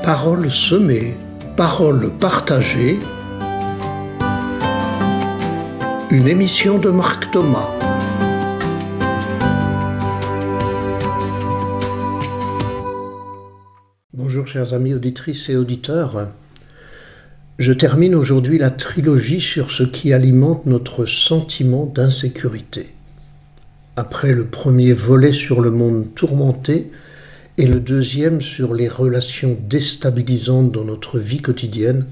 Paroles semées, paroles partagées. Une émission de Marc Thomas. Bonjour chers amis auditrices et auditeurs. Je termine aujourd'hui la trilogie sur ce qui alimente notre sentiment d'insécurité. Après le premier volet sur le monde tourmenté et le deuxième sur les relations déstabilisantes dans notre vie quotidienne,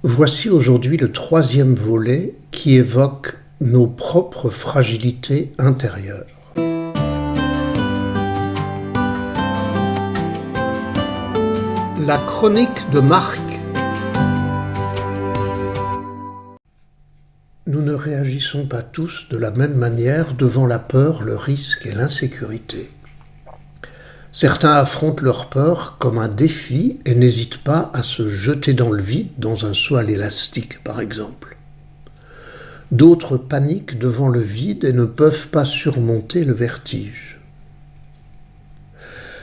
voici aujourd'hui le troisième volet qui évoque nos propres fragilités intérieures. La chronique de Marc. Nous ne réagissons pas tous de la même manière devant la peur, le risque et l'insécurité. Certains affrontent leur peur comme un défi et n'hésitent pas à se jeter dans le vide, dans un saut à l'élastique par exemple. D'autres paniquent devant le vide et ne peuvent pas surmonter le vertige.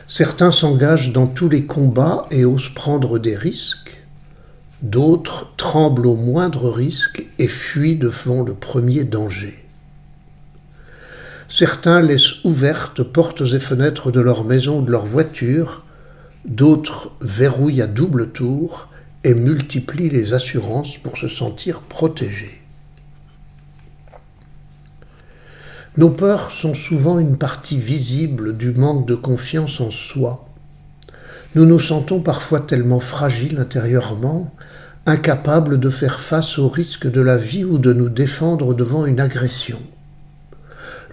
Certains s'engagent dans tous les combats et osent prendre des risques. D'autres tremblent au moindre risque et fuient devant le premier danger. Certains laissent ouvertes portes et fenêtres de leur maison ou de leur voiture, d'autres verrouillent à double tour et multiplient les assurances pour se sentir protégés. Nos peurs sont souvent une partie visible du manque de confiance en soi. Nous nous sentons parfois tellement fragiles intérieurement, incapables de faire face aux risques de la vie ou de nous défendre devant une agression.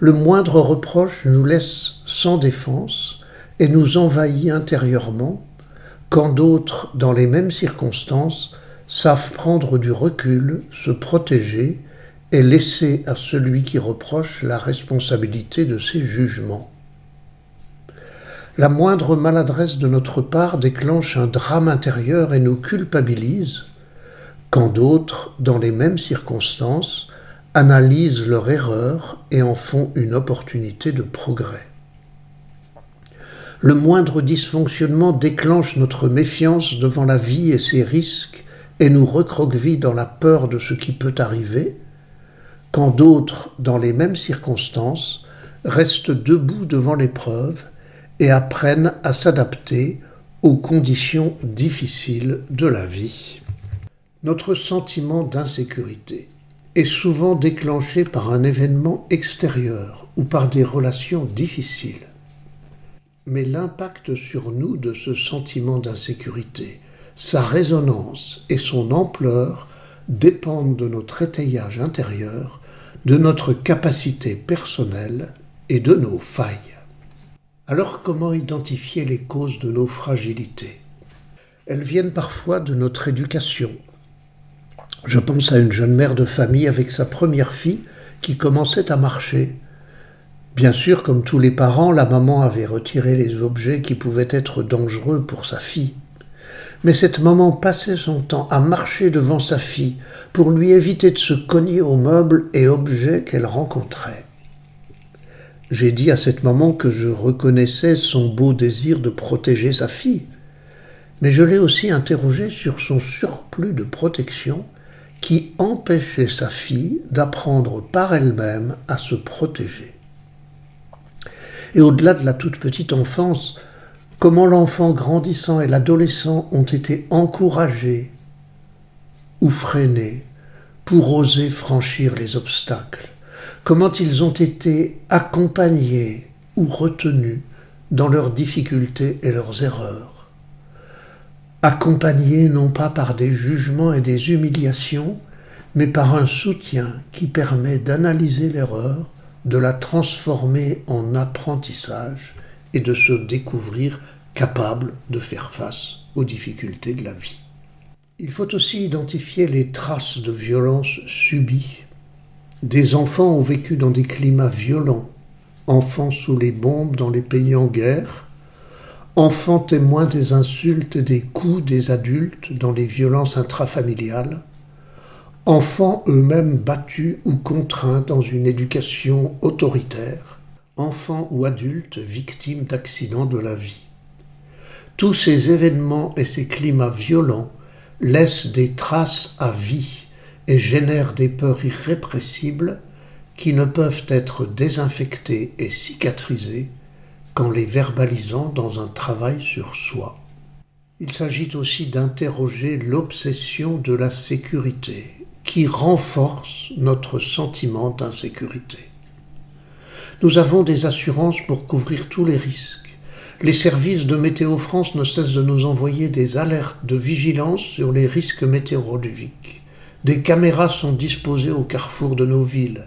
Le moindre reproche nous laisse sans défense et nous envahit intérieurement, quand d'autres, dans les mêmes circonstances, savent prendre du recul, se protéger et laisser à celui qui reproche la responsabilité de ses jugements. La moindre maladresse de notre part déclenche un drame intérieur et nous culpabilise, quand d'autres, dans les mêmes circonstances, analysent leur erreur et en font une opportunité de progrès. Le moindre dysfonctionnement déclenche notre méfiance devant la vie et ses risques et nous recroqueville dans la peur de ce qui peut arriver, quand d'autres, dans les mêmes circonstances, restent debout devant l'épreuve et apprennent à s'adapter aux conditions difficiles de la vie. Notre sentiment d'insécurité est souvent déclenché par un événement extérieur ou par des relations difficiles. Mais l'impact sur nous de ce sentiment d'insécurité, sa résonance et son ampleur dépendent de notre étayage intérieur, de notre capacité personnelle et de nos failles. Alors comment identifier les causes de nos fragilités ? Elles viennent parfois de notre éducation. Je pense à une jeune mère de famille avec sa première fille qui commençait à marcher. Bien sûr, comme tous les parents, la maman avait retiré les objets qui pouvaient être dangereux pour sa fille. Mais cette maman passait son temps à marcher devant sa fille pour lui éviter de se cogner aux meubles et objets qu'elle rencontrait. J'ai dit à cette maman que je reconnaissais son beau désir de protéger sa fille, mais je l'ai aussi interrogée sur son surplus de protection qui empêchait sa fille d'apprendre par elle-même à se protéger. Et au-delà de la toute petite enfance, comment l'enfant grandissant et l'adolescent ont été encouragés ou freinés pour oser franchir les obstacles, comment ils ont été accompagnés ou retenus dans leurs difficultés et leurs erreurs. Accompagnés non pas par des jugements et des humiliations, mais par un soutien qui permet d'analyser l'erreur, de la transformer en apprentissage et de se découvrir capable de faire face aux difficultés de la vie. Il faut aussi identifier les traces de violence subies. Des enfants ont vécu dans des climats violents, enfants sous les bombes dans les pays en guerre, enfants témoins des insultes et des coups des adultes dans les violences intrafamiliales, enfants eux-mêmes battus ou contraints dans une éducation autoritaire, enfants ou adultes victimes d'accidents de la vie. Tous ces événements et ces climats violents laissent des traces à vie et génèrent des peurs irrépressibles qui ne peuvent être désinfectées et cicatrisées qu'en les verbalisant dans un travail sur soi. Il s'agit aussi d'interroger l'obsession de la sécurité qui renforce notre sentiment d'insécurité. Nous avons des assurances pour couvrir tous les risques. Les services de Météo France ne cessent de nous envoyer des alertes de vigilance sur les risques météorologiques. Des caméras sont disposées au carrefour de nos villes.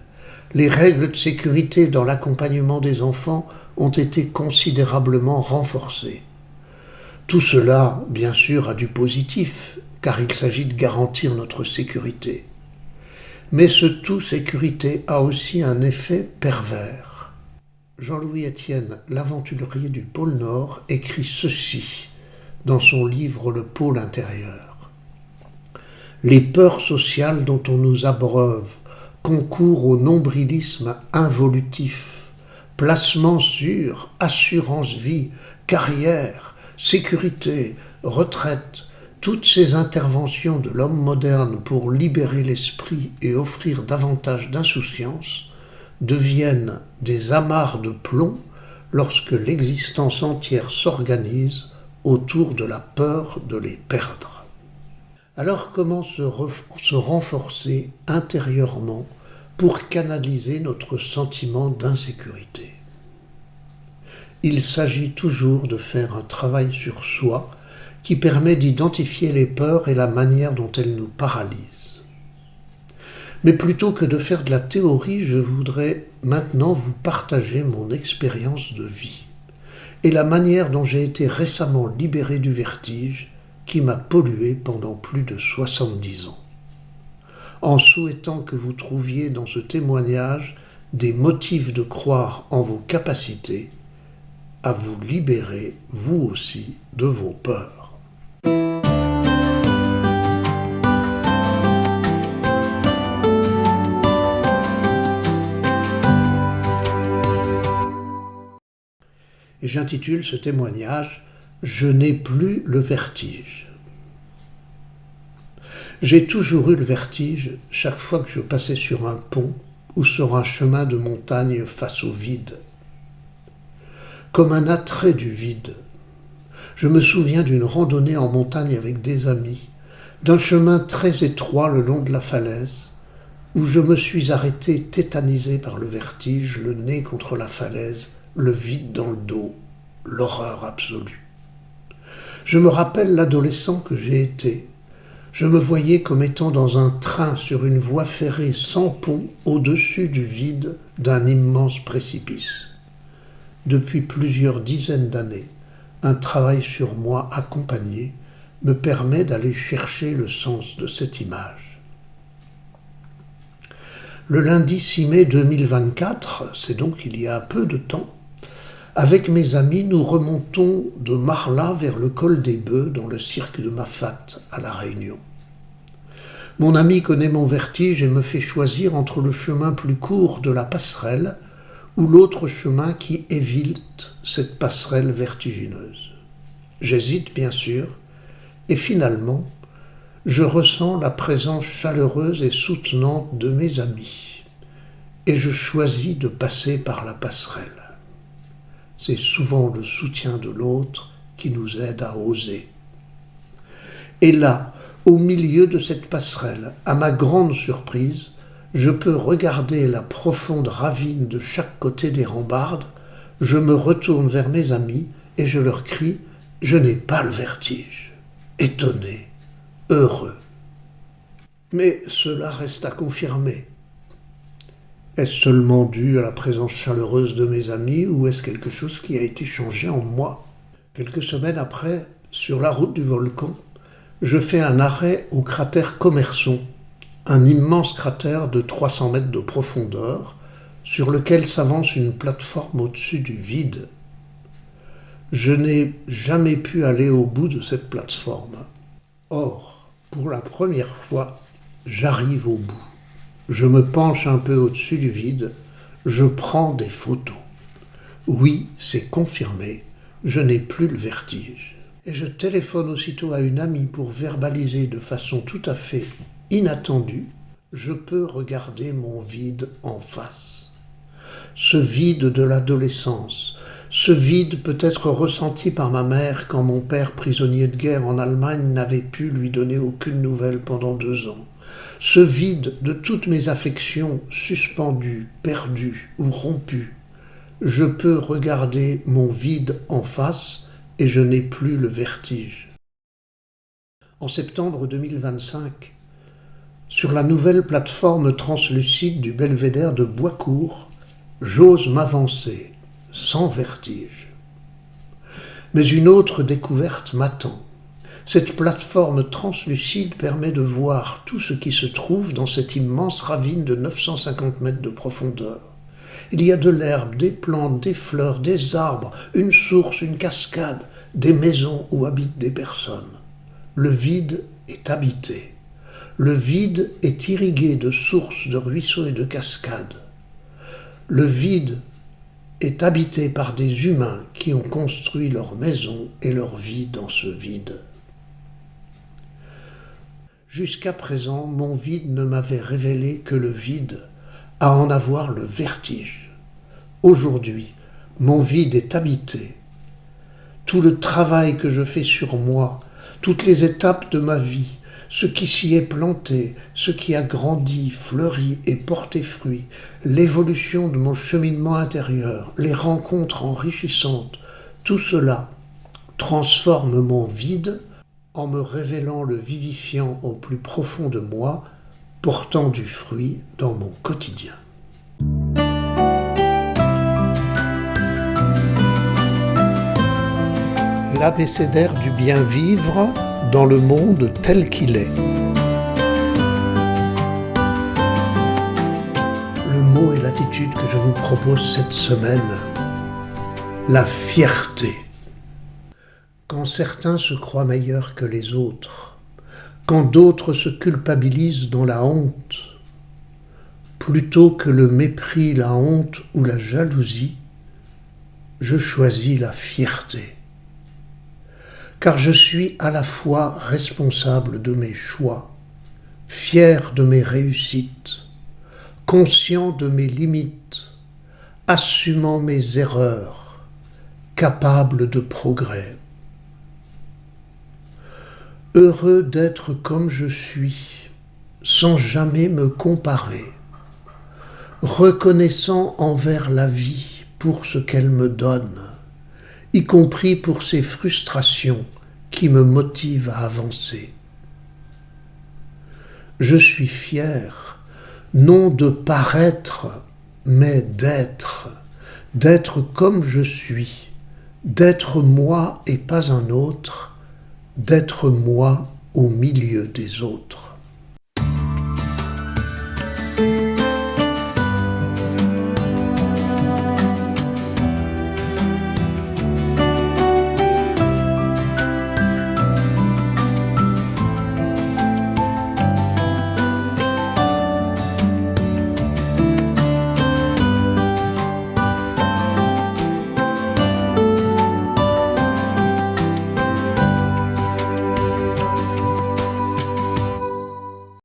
Les règles de sécurité dans l'accompagnement des enfants ont été considérablement renforcées. Tout cela, bien sûr, a du positif, car il s'agit de garantir notre sécurité. Mais ce tout sécurité a aussi un effet pervers. Jean-Louis Etienne, l'aventurier du pôle Nord, écrit ceci dans son livre Le pôle intérieur. Les peurs sociales dont on nous abreuve concourent au nombrilisme involutif, placement sur assurance vie, carrière, sécurité, retraite, toutes ces interventions de l'homme moderne pour libérer l'esprit et offrir davantage d'insouciance deviennent des amarres de plomb lorsque l'existence entière s'organise autour de la peur de les perdre. Alors comment se renforcer intérieurement pour canaliser notre sentiment d'insécurité ? Il s'agit toujours de faire un travail sur soi qui permet d'identifier les peurs et la manière dont elles nous paralysent. Mais plutôt que de faire de la théorie, je voudrais maintenant vous partager mon expérience de vie et la manière dont j'ai été récemment libéré du vertige qui m'a pollué pendant plus de 70 ans. En souhaitant que vous trouviez dans ce témoignage des motifs de croire en vos capacités à vous libérer, vous aussi, de vos peurs. Et j'intitule ce témoignage « Je n'ai plus le vertige ». J'ai toujours eu le vertige chaque fois que je passais sur un pont ou sur un chemin de montagne face au vide. Comme un attrait du vide. Je me souviens d'une randonnée en montagne avec des amis, d'un chemin très étroit le long de la falaise, où je me suis arrêté tétanisé par le vertige, le nez contre la falaise, le vide dans le dos, l'horreur absolue. Je me rappelle l'adolescent que j'ai été. Je me voyais comme étant dans un train sur une voie ferrée sans pont au-dessus du vide d'un immense précipice. Depuis plusieurs dizaines d'années, un travail sur moi accompagné me permet d'aller chercher le sens de cette image. Le lundi 6 mai 2024, c'est donc il y a peu de temps, avec mes amis, nous remontons de Marla vers le col des Bœufs dans le cirque de Mafat à La Réunion. Mon ami connaît mon vertige et me fait choisir entre le chemin plus court de la passerelle ou l'autre chemin qui évite cette passerelle vertigineuse. J'hésite bien sûr, et finalement, je ressens la présence chaleureuse et soutenante de mes amis, et je choisis de passer par la passerelle. C'est souvent le soutien de l'autre qui nous aide à oser. Et là, au milieu de cette passerelle, à ma grande surprise, je peux regarder la profonde ravine de chaque côté des rambardes, je me retourne vers mes amis et je leur crie « Je n'ai pas le vertige », étonné, heureux. Mais cela reste à confirmer. Est-ce seulement dû à la présence chaleureuse de mes amis ou est-ce quelque chose qui a été changé en moi ? Quelques semaines après, sur la route du volcan, je fais un arrêt au cratère Commerson, un immense cratère de 300 mètres de profondeur sur lequel s'avance une plateforme au-dessus du vide. Je n'ai jamais pu aller au bout de cette plateforme. Or, pour la première fois, j'arrive au bout. Je me penche un peu au-dessus du vide, je prends des photos. Oui, c'est confirmé, je n'ai plus le vertige. et je téléphone aussitôt à une amie pour verbaliser de façon tout à fait inattendue, je peux regarder mon vide en face. Ce vide de l'adolescence, ce vide peut être ressenti par ma mère quand mon père, prisonnier de guerre en Allemagne, n'avait pu lui donner aucune nouvelle pendant 2 ans. Ce vide de toutes mes affections suspendues, perdues ou rompues. Je peux regarder mon vide en face et je n'ai plus le vertige. En septembre 2025, sur la nouvelle plateforme translucide du belvédère de Boiscourt, j'ose m'avancer sans vertige. Mais une autre découverte m'attend. Cette plateforme translucide permet de voir tout ce qui se trouve dans cette immense ravine de 950 mètres de profondeur. Il y a de l'herbe, des plantes, des fleurs, des arbres, une source, une cascade, des maisons où habitent des personnes. Le vide est habité. Le vide est irrigué de sources, de ruisseaux et de cascades. Le vide est habité par des humains qui ont construit leur maison et leur vie dans ce vide. Jusqu'à présent, mon vide ne m'avait révélé que le vide, à en avoir le vertige. Aujourd'hui, mon vide est habité. Tout le travail que je fais sur moi, toutes les étapes de ma vie, ce qui s'y est planté, ce qui a grandi, fleuri et porté fruit, l'évolution de mon cheminement intérieur, les rencontres enrichissantes, tout cela transforme mon vide en me révélant le vivifiant au plus profond de moi, portant du fruit dans mon quotidien. L'abécédaire du bien vivre dans le monde tel qu'il est. Le mot et l'attitude que je vous propose cette semaine, la fierté. Quand certains se croient meilleurs que les autres, quand d'autres se culpabilisent dans la honte, plutôt que le mépris, la honte ou la jalousie, je choisis la fierté. Car je suis à la fois responsable de mes choix, fier de mes réussites, conscient de mes limites, assumant mes erreurs, capable de progrès. Heureux d'être comme je suis, sans jamais me comparer, reconnaissant envers la vie pour ce qu'elle me donne, y compris pour ses frustrations qui me motivent à avancer. Je suis fier, non de paraître, mais d'être comme je suis, d'être moi et pas un autre, d'être moi au milieu des autres.